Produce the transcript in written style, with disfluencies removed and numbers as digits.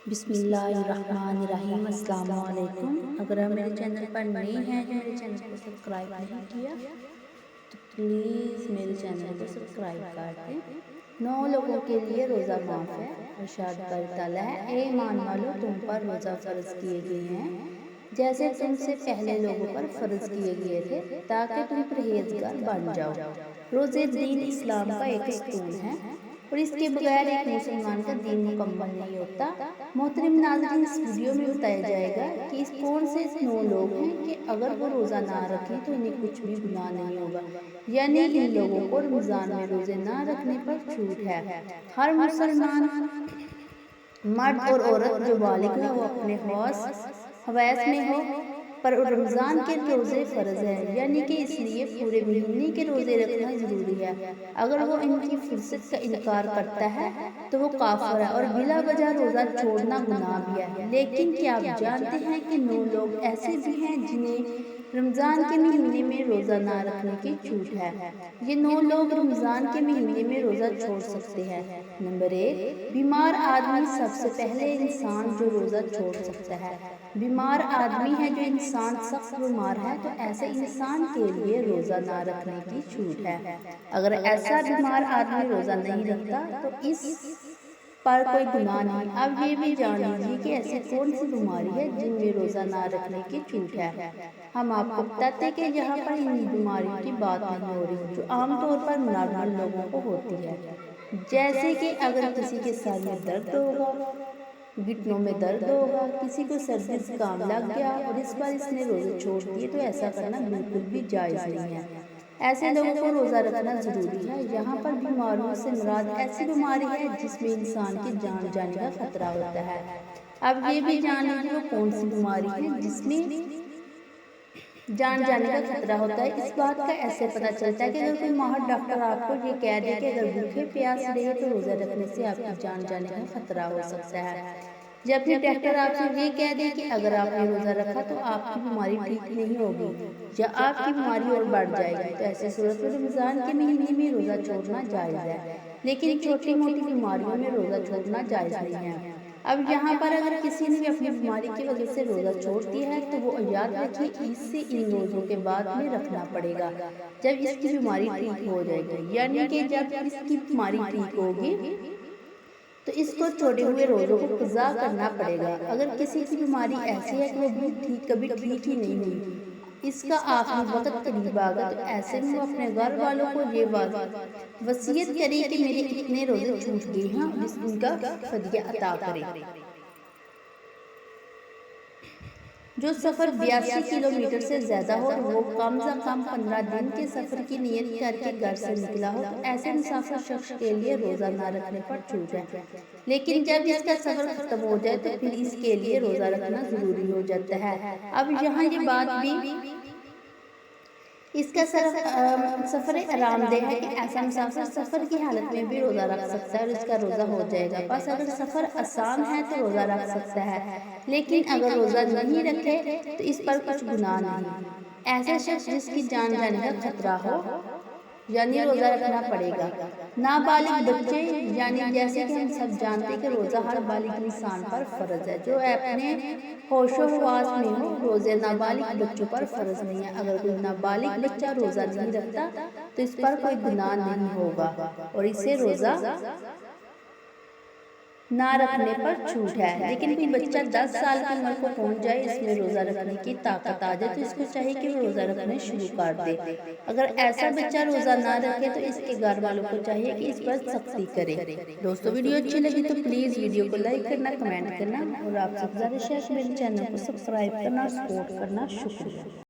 بسم اللہ الرحمن الرحیم۔ السلام علیکم۔ اگر آپ میرے چینل پر نئے ہیں جو میرے چینل کو سبسکرائب نہیں کیا تو پلیز میرے چینل کو سبسکرائب کر دیں۔ 9 لوگوں کے لیے روزہ معاف ہے۔ ارشاد کرتا ہے، اے ایمان والو، تم پر روزہ فرض کیے گئے ہیں جیسے تم سے پہلے لوگوں پر فرض کیے گئے تھے تاکہ تم پرہیزگار بن جاؤ۔ روزے دین اسلام کا ایک ستون ہے اور اس کے بغیر ایک مسلمان کا دین مکمل نہیں ہوتا۔ محترم ناظرین، اس ویڈیو میں بتایا جائے گا کہ اس کون سے 9 لوگ ہیں کہ اگر وہ روزہ نہ رکھیں تو انہیں کچھ بھی گناہ نہیں ہوگا، یعنی ان لوگوں کو رمضان میں روزے نہ رکھنے پر چھوٹ ہے۔ ہر مسلمان مرد اور عورت جو بالغ ہے وہ اپنے حواس میں ہو پر رمضان کے روزے فرض ہے، یعنی کہ اس لیے پورے مہینے کے روزے رکھنا ضروری ہے۔ اگر وہ ان کی فرصت کا انکار کرتا ہے تو وہ کافر ہے اور بلا وجہ روزہ چھوڑنا گناہ بھی ہے۔ لیکن کیا آپ جانتے ہیں کہ 9 لوگ ایسے بھی ہیں جنہیں رمضان کے مہینے میں روزہ نہ رکھنے کی چھوٹ ہے۔ یہ 9 لوگ رمضان کے مہینے میں روزہ چھوڑ سکتے ہیں۔ نمبر 1، بیمار آدمی۔ سب سے پہلے انسان جو روزہ چھوڑ سکتا ہے بیمار آدمی ہے۔ جو انسان سخت بیمار ہے تو ایسے انسان کے لیے روزہ نہ رکھنے کی چھوٹ ہے۔ اگر ایسا بیمار آدمی روزہ نہیں رکھتا تو اس پر کوئی گناہ نہیں۔ اب یہ بھی جان لیجیے کہ ایسی کون سی بیماری ہے جن میں روزہ نہ رکھنے کی چھوٹ ہے۔ ہم آپ کو بتاتے ہیں کہ یہاں پر ان بیماریوں کی بات نہیں ہو رہی جو عام طور پر نارمل لوگوں کو ہوتی ہے، جیسے کہ اگر کسی کے سر میں درد ہوگا، گھٹنوں میں درد ہوگا، کسی کو سردی زکام لگ گیا اور اس پر اس نے روزے چھوڑ دیے تو ایسا کرنا بالکل بھی جائز نہیں ہے۔ ایسے لوگوں کو روزہ رکھنا ضروری ہے۔ یہاں پر بیماریوں سے مراد ایسی بیماری ہے جس میں انسان کی جان جانے کا خطرہ ہوتا ہے۔ اب یہ بھی جان لیجیے وہ کون سی بیماری ہے جس میں جان جانے کا خطرہ ہوتا ہے۔ اس بات کا ایسے پتہ چلتا ہے کہ اگر کوئی ماہر ڈاکٹر آپ کو یہ کہہ دے کہ اگر بھوکے پیاس رہے تو روزہ رکھنے سے آپ کی جان جانے کا خطرہ ہو سکتا ہے، جب بھی ڈاکٹر آپ سے یہ کہہ دے کہ اگر آپ نے روزہ رکھا تو آپ کی بیماری ٹھیک نہیں ہوگی یا آپ کی بیماری اور بڑھ جائے گی، تو ایسی صورت میں رمضان کے مہینے میں روزہ چھوڑنا جائز ہے، لیکن چھوٹی موٹی بیماریوں میں روزہ چھوڑنا جائز نہیں ہے۔ اب یہاں پر اگر کسی نے اپنی بیماری کی وجہ سے روزہ چھوڑ دیا ہے تو وہ یاد رکھیے اس سے ان روزوں کے بعد میں رکھنا پڑے گا جب اس کی بیماری ٹھیک ہو جائے گی، یعنی کہ جب اس کی بیماری ٹھیک ہوگی تو اس کو چھوڑے ہوئے روزوں کو قضا کرنا پڑے گا۔ اگر کسی کی بیماری ایسی ہے کہ وہ کبھی ٹھیک ہی نہیں ہوئی، اس کا آخری وقت قریب آ گیا، تو ایسے میں وہ اپنے گھر والوں کو یہ وصیت کرے کہ میرے اتنے روزے چھوٹ گئے ہیں اور ان کا فدیہ عطا کرے۔ جو سفر 82 کلومیٹر سے زیادہ ہو اور وہ کم از کم 15 دن کے سفر کی نیت کر کے گھر سے نکلا ہو تو ایسے مسافر شخص کے لیے روزہ نہ رکھنے پر چھوٹ ہے، لیکن جب اس کا سفر ختم ہو جائے تو پھر اس کے لیے روزہ رکھنا ضروری ہو جاتا ہے۔ اب یہاں یہ بات بھی اس کا سفر آرام دہ ہے کہ ایسا مسافر سفر کی حالت میں بھی روزہ رکھ سکتا ہے اور اس کا روزہ ہو جائے گا۔ بس اگر سفر آسان ہے تو روزہ رکھ سکتا ہے، لیکن اگر روزہ نہیں رکھے تو اس پر کچھ گناہ نہیں۔ ایسا شخص جس کی جان جانے کا خطرہ ہو یعنی روزہ رکھنا پڑے گا۔ نابالغ بچے، یعنی جیسے کہ ہم سب جانتے ہیں کہ روزہ ہر بالغ انسان پر فرض ہے جو اپنے ہوش و حواس میں ہو، روزے نابالغ بچوں پر فرض نہیں ہے۔ اگر کوئی نابالغ بچہ روزہ نہیں رکھتا تو اس پر کوئی گناہ نہیں ہوگا اور اسے روزہ نہ رکھنے پر چھوٹ ہے، لیکن کوئی بچہ 10 سال کی عمر کو پہنچ جائے، اس میں روزہ رکھنے کی طاقت آ جائے تو اس کو چاہیے کہ وہ روزہ رکھنے شروع کر دے۔ اگر ایسا بچہ روزہ نہ رکھے تو اس کے گھر والوں کو چاہیے کہ اس پر سختی کرے۔ دوستو، ویڈیو اچھی لگی تو پلیز ویڈیو کو لائک کرنا، کمنٹ کرنا اور آپ سے گزارش ہے کہ میرے چینل کو سبسکرائب کرنا اور سپورٹ کرنا۔ شکریہ۔